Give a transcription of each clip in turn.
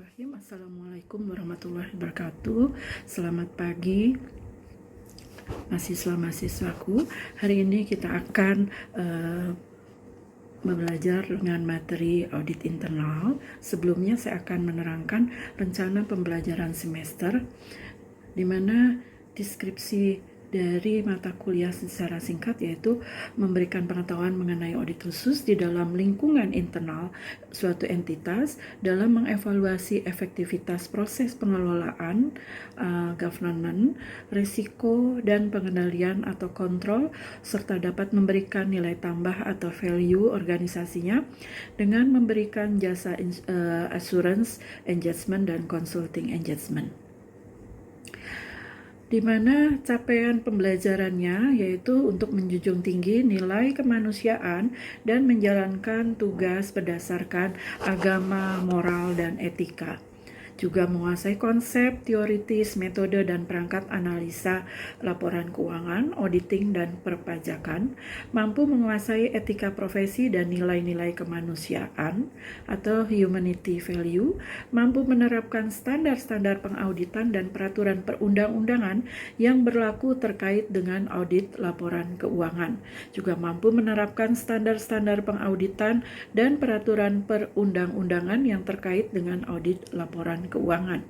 Assalamualaikum warahmatullahi wabarakatuh. Selamat pagi mahasiswa-mahasiswaku. Hari ini kita akan belajar dengan materi audit internal. Sebelumnya saya akan menerangkan rencana pembelajaran semester, di mana deskripsi dari mata kuliah secara singkat yaitu memberikan pengetahuan mengenai audit khusus di dalam lingkungan internal suatu entitas dalam mengevaluasi efektivitas proses pengelolaan, governance, risiko dan pengendalian atau kontrol, serta dapat memberikan nilai tambah atau value organisasinya dengan memberikan jasa assurance engagement dan consulting engagement, di mana capaian pembelajarannya yaitu untuk menjunjung tinggi nilai kemanusiaan dan menjalankan tugas berdasarkan agama, moral, dan etika. Juga menguasai konsep, teoritis, metode, dan perangkat analisa laporan keuangan, auditing, dan perpajakan, mampu menguasai etika profesi dan nilai-nilai kemanusiaan atau humanity value, mampu menerapkan standar-standar pengauditan dan peraturan perundang-undangan yang berlaku terkait dengan audit laporan keuangan, juga mampu menerapkan standar-standar pengauditan dan peraturan perundang-undangan yang terkait dengan audit laporan keuangan.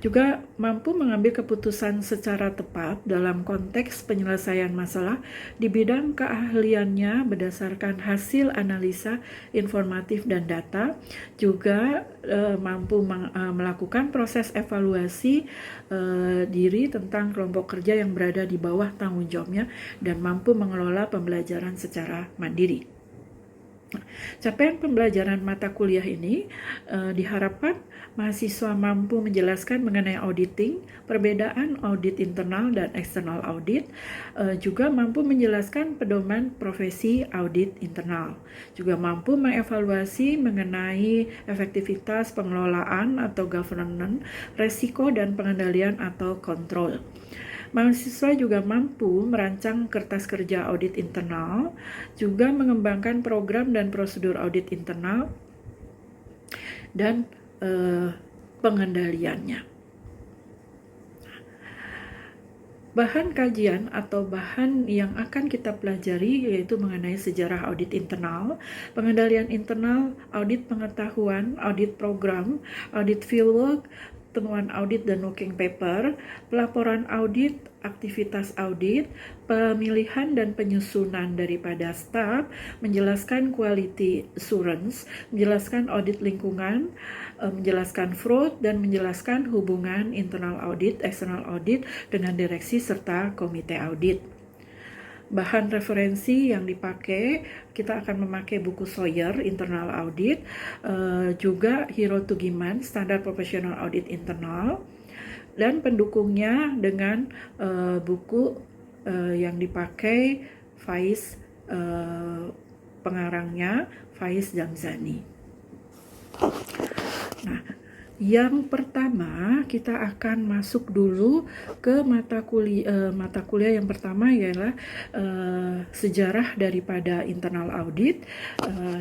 Juga mampu mengambil keputusan secara tepat dalam konteks penyelesaian masalah di bidang keahliannya berdasarkan hasil analisa informatif dan data. Juga mampu melakukan proses evaluasi diri tentang kelompok kerja yang berada di bawah tanggung jawabnya dan mampu mengelola pembelajaran secara mandiri. Capaian pembelajaran mata kuliah ini diharapkan mahasiswa mampu menjelaskan mengenai auditing, perbedaan audit internal dan eksternal audit, juga mampu menjelaskan pedoman profesi audit internal, juga mampu mengevaluasi mengenai efektivitas pengelolaan atau governance, resiko dan pengendalian atau kontrol. Mahasiswa juga mampu merancang kertas kerja audit internal, juga mengembangkan program dan prosedur audit internal, dan pengendaliannya. Bahan kajian atau bahan yang akan kita pelajari yaitu mengenai sejarah audit internal, pengendalian internal, audit pengetahuan, audit program, audit fieldwork, temuan audit dan working paper, pelaporan audit, aktivitas audit, pemilihan dan penyusunan daripada staf, menjelaskan quality assurance, menjelaskan audit lingkungan, menjelaskan fraud, dan menjelaskan hubungan internal audit, external audit dengan direksi serta komite audit. Bahan referensi yang dipakai, kita akan memakai buku Sawyer Internal Audit, juga Hiro Tugiman Standar Professional Audit Internal, dan pendukungnya dengan buku yang dipakai Faiz, pengarangnya Faiz Jamzani. Nah, yang pertama kita akan masuk dulu ke mata kuliah yang pertama ialah sejarah daripada internal audit,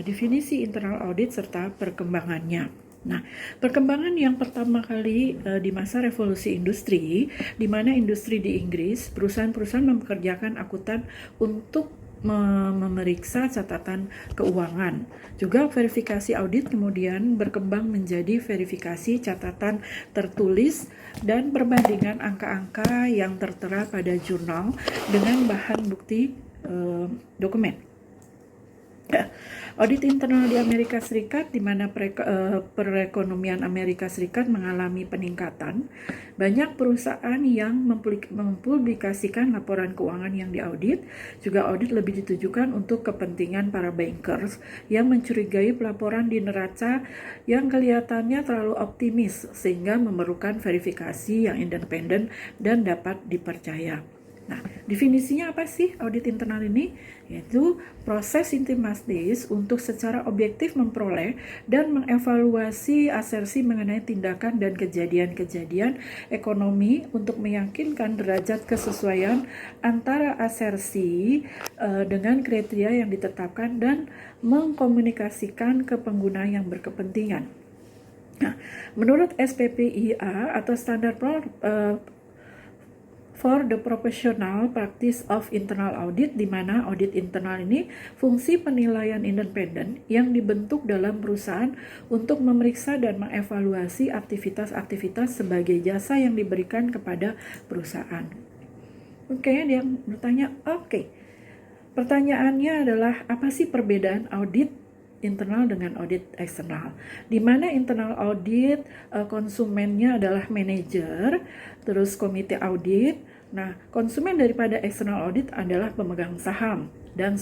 definisi internal audit serta perkembangannya. Nah, perkembangan yang pertama kali di masa revolusi industri, di mana industri di Inggris, perusahaan-perusahaan mempekerjakan akuntan untuk memeriksa catatan keuangan. Juga verifikasi audit kemudian berkembang menjadi verifikasi catatan tertulis dan perbandingan angka-angka yang tertera pada jurnal dengan bahan bukti dokumen. Audit internal di Amerika Serikat, di mana perekonomian Amerika Serikat mengalami peningkatan, banyak perusahaan yang mempublikasikan laporan keuangan yang diaudit. Juga audit lebih ditujukan untuk kepentingan para bankers yang mencurigai pelaporan di neraca yang kelihatannya terlalu optimis sehingga memerlukan verifikasi yang independen dan dapat dipercaya. Nah, definisinya apa sih audit internal ini? Yaitu proses sistematis untuk secara objektif memperoleh dan mengevaluasi asersi mengenai tindakan dan kejadian-kejadian ekonomi untuk meyakinkan derajat kesesuaian antara asersi dengan kriteria yang ditetapkan dan mengkomunikasikan ke pengguna yang berkepentingan. Nah, menurut SPPIA atau Standard for the Professional Practice of Internal Audit, di mana audit internal ini fungsi penilaian independen yang dibentuk dalam perusahaan untuk memeriksa dan mengevaluasi aktivitas-aktivitas sebagai jasa yang diberikan kepada perusahaan. Oke, ada yang bertanya, oke. Pertanyaannya adalah, apa sih perbedaan audit internal dengan audit eksternal? Di mana internal audit konsumennya adalah manajer, terus komite audit. Nah, konsumen daripada external audit adalah pemegang saham dan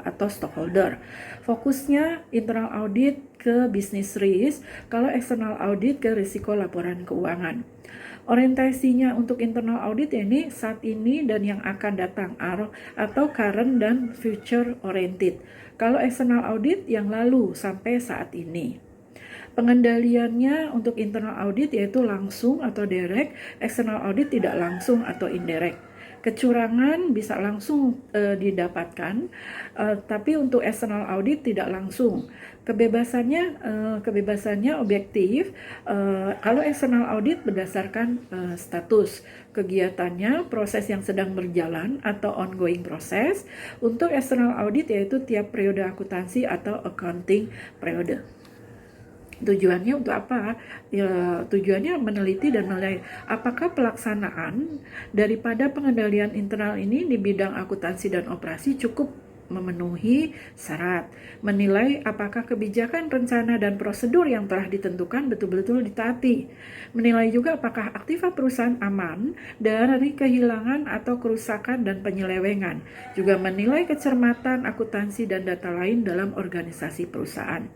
atau stockholder. Fokusnya internal audit ke business risk, kalau external audit ke risiko laporan keuangan. Orientasinya untuk internal audit ini saat ini dan yang akan datang, atau current dan future oriented. Kalau external audit yang lalu sampai saat ini. Pengendaliannya untuk internal audit yaitu langsung atau direct, external audit tidak langsung atau indirect. Kecurangan bisa langsung didapatkan, tapi untuk external audit tidak langsung. Kebebasannya objektif. Kalau external audit berdasarkan status kegiatannya, proses yang sedang berjalan atau ongoing proses. Untuk external audit yaitu tiap periode akuntansi atau accounting periode. Tujuannya untuk apa? Ya, tujuannya meneliti dan menilai apakah pelaksanaan daripada pengendalian internal ini di bidang akuntansi dan operasi cukup memenuhi syarat, menilai apakah kebijakan, rencana, dan prosedur yang telah ditentukan betul-betul ditaati, menilai juga apakah aktiva perusahaan aman dari kehilangan atau kerusakan dan penyelewengan, juga menilai kecermatan akuntansi dan data lain dalam organisasi perusahaan.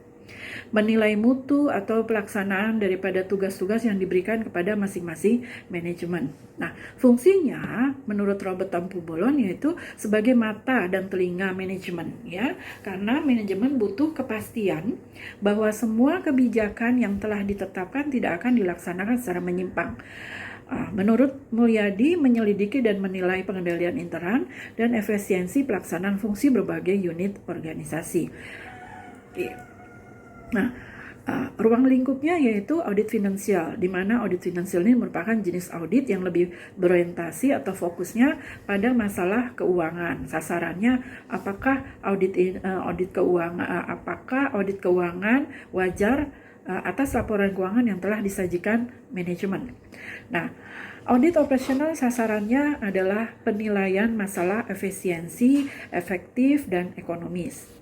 Menilai mutu atau pelaksanaan daripada tugas-tugas yang diberikan kepada masing-masing manajemen. Nah, fungsinya menurut Robert Tampu-Bolon yaitu sebagai mata dan telinga manajemen, ya, karena manajemen butuh kepastian bahwa semua kebijakan yang telah ditetapkan tidak akan dilaksanakan secara menyimpang. Menurut Mulyadi, menyelidiki dan menilai pengendalian internal dan efisiensi pelaksanaan fungsi berbagai unit organisasi. Nah, ruang lingkupnya yaitu audit finansial, di mana audit finansial ini merupakan jenis audit yang lebih berorientasi atau fokusnya pada masalah keuangan. Sasarannya apakah audit keuangan wajar atas laporan keuangan yang telah disajikan manajemen. Nah, audit operasional sasarannya adalah penilaian masalah efisiensi, efektif, dan ekonomis.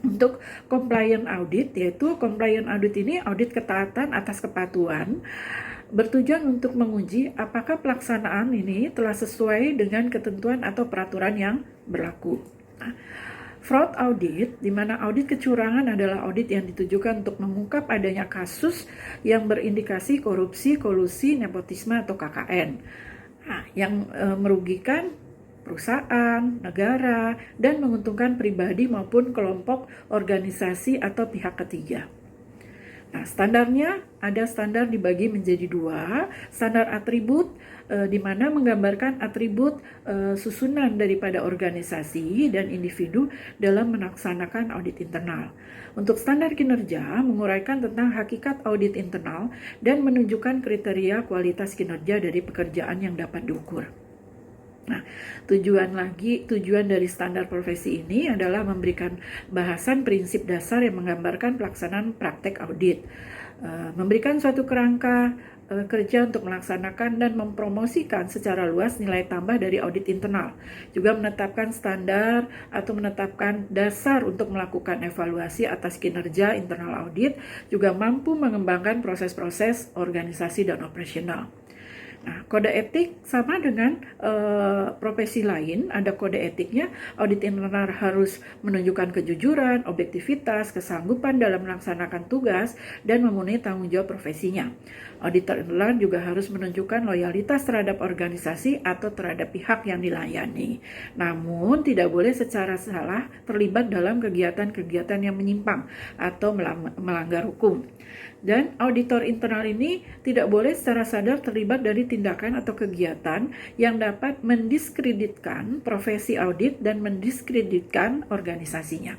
Untuk compliant audit, yaitu compliant audit ini audit ketaatan atas kepatuhan, bertujuan untuk menguji apakah pelaksanaan ini telah sesuai dengan ketentuan atau peraturan yang berlaku. Fraud audit, di mana audit kecurangan adalah audit yang ditujukan untuk mengungkap adanya kasus yang berindikasi korupsi, kolusi, nepotisme, atau KKN, yang merugikan perusahaan, negara, dan menguntungkan pribadi maupun kelompok, organisasi, atau pihak ketiga. Nah, standarnya ada standar dibagi menjadi dua, standar atribut di mana menggambarkan atribut susunan daripada organisasi dan individu dalam melaksanakan audit internal. Untuk standar kinerja menguraikan tentang hakikat audit internal dan menunjukkan kriteria kualitas kinerja dari pekerjaan yang dapat diukur. Nah, tujuan dari standar profesi ini adalah memberikan bahasan prinsip dasar yang menggambarkan pelaksanaan praktek audit, memberikan suatu kerangka kerja untuk melaksanakan dan mempromosikan secara luas nilai tambah dari audit internal, juga menetapkan standar atau menetapkan dasar untuk melakukan evaluasi atas kinerja internal audit, juga mampu mengembangkan proses-proses organisasi dan operasional. Nah, kode etik sama dengan profesi lain, ada kode etiknya. Audit internal harus menunjukkan kejujuran, objektivitas, kesanggupan dalam melaksanakan tugas, dan memenuhi tanggung jawab profesinya. Auditor internal juga harus menunjukkan loyalitas terhadap organisasi atau terhadap pihak yang dilayani. Namun, tidak boleh secara salah terlibat dalam kegiatan-kegiatan yang menyimpang atau melanggar hukum. Dan auditor internal ini tidak boleh secara sadar terlibat dari tindakan atau kegiatan yang dapat mendiskreditkan profesi audit dan mendiskreditkan organisasinya.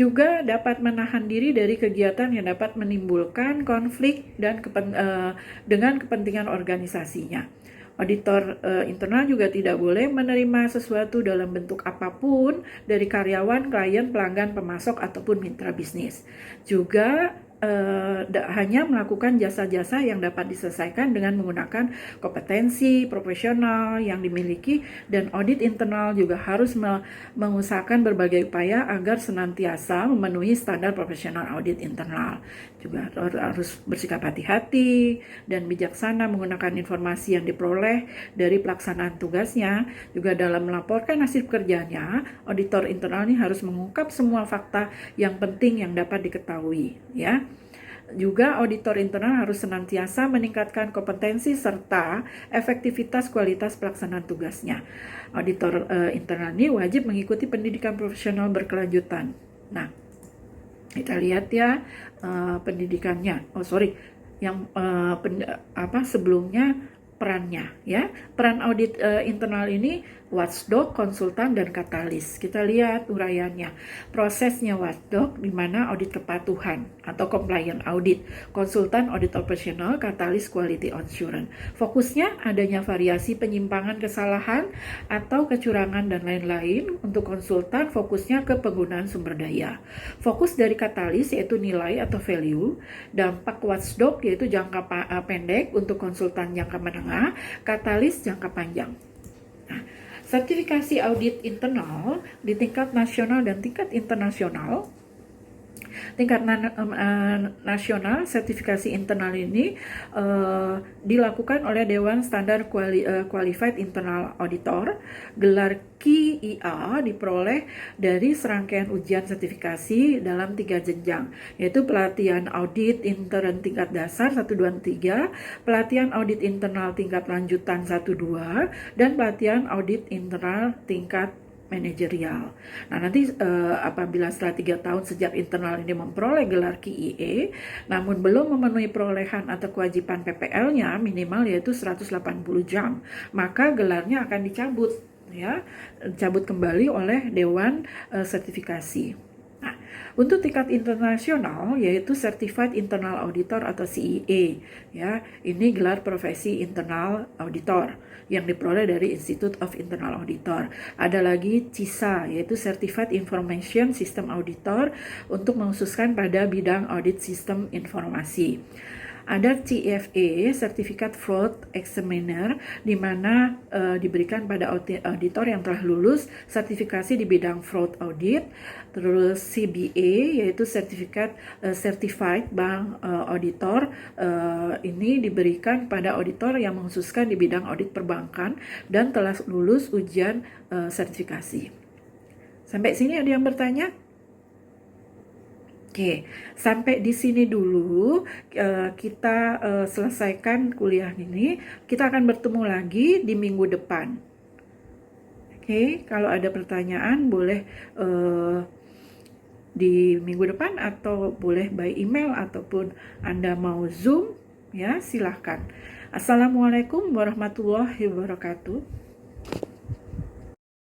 Juga dapat menahan diri dari kegiatan yang dapat menimbulkan konflik dan dengan kepentingan organisasinya. Auditor internal juga tidak boleh menerima sesuatu dalam bentuk apapun dari karyawan, klien, pelanggan, pemasok, ataupun mitra bisnis. Juga hanya melakukan jasa-jasa yang dapat diselesaikan dengan menggunakan kompetensi profesional yang dimiliki, dan audit internal juga harus mengusahakan berbagai upaya agar senantiasa memenuhi standar profesional audit internal. Juga harus bersikap hati-hati dan bijaksana menggunakan informasi yang diperoleh dari pelaksanaan tugasnya. Juga dalam melaporkan hasil kerjanya, auditor internal ini harus mengungkap semua fakta yang penting yang dapat diketahui, ya. Juga auditor internal harus senantiasa meningkatkan kompetensi serta efektivitas kualitas pelaksanaan tugasnya. Auditor internal ini wajib mengikuti pendidikan profesional berkelanjutan. Nah, kita lihat ya pendidikannya. Sebelumnya perannya, ya. Peran audit internal ini watchdog, konsultan, dan katalis. Kita lihat uraiannya. Prosesnya watchdog, di mana audit kepatuhan atau compliant audit, konsultan audit operasional, katalis quality assurance. Fokusnya adanya variasi penyimpangan, kesalahan, atau kecurangan, dan lain-lain. Untuk konsultan, fokusnya ke penggunaan sumber daya. Fokus dari katalis yaitu nilai atau value. Dampak watchdog yaitu jangka pendek, untuk konsultan jangka menengah, katalis jangka panjang. Nah, sertifikasi audit internal di tingkat nasional dan tingkat internasional. Tingkat nasional, sertifikasi internal ini dilakukan oleh Dewan Standar Qualified Internal Auditor. Gelar QIA diperoleh dari serangkaian ujian sertifikasi dalam 3 jenjang, yaitu pelatihan audit intern tingkat dasar 1, 2, 3, pelatihan audit internal tingkat lanjutan 1, 2, dan pelatihan audit internal tingkat manajerial. Nah, nanti apabila setelah 3 tahun sejak internal ini memperoleh gelar QIE, namun belum memenuhi perolehan atau kewajiban PPL-nya minimal yaitu 180 jam, maka gelarnya akan dicabut, ya, dicabut kembali oleh Dewan Sertifikasi. Nah, untuk tingkat internasional yaitu Certified Internal Auditor atau CIA, ya, ini gelar profesi internal auditor yang diperoleh dari Institute of Internal Auditor. Ada lagi CISA yaitu Certified Information System Auditor untuk mengkhususkan pada bidang audit sistem informasi. Ada CFA, Certificate Fraud Examiner, di mana diberikan pada auditor yang telah lulus sertifikasi di bidang fraud audit. Terus CBA, yaitu Certified Bank Auditor, ini diberikan pada auditor yang mengkhususkan di bidang audit perbankan dan telah lulus ujian sertifikasi. Sampai sini ada yang bertanya? Oke, sampai di sini dulu kita selesaikan kuliah ini. Kita akan bertemu lagi di minggu depan. Oke, kalau ada pertanyaan boleh di minggu depan atau boleh by email ataupun Anda mau Zoom, ya, silahkan. Assalamualaikum warahmatullahi wabarakatuh.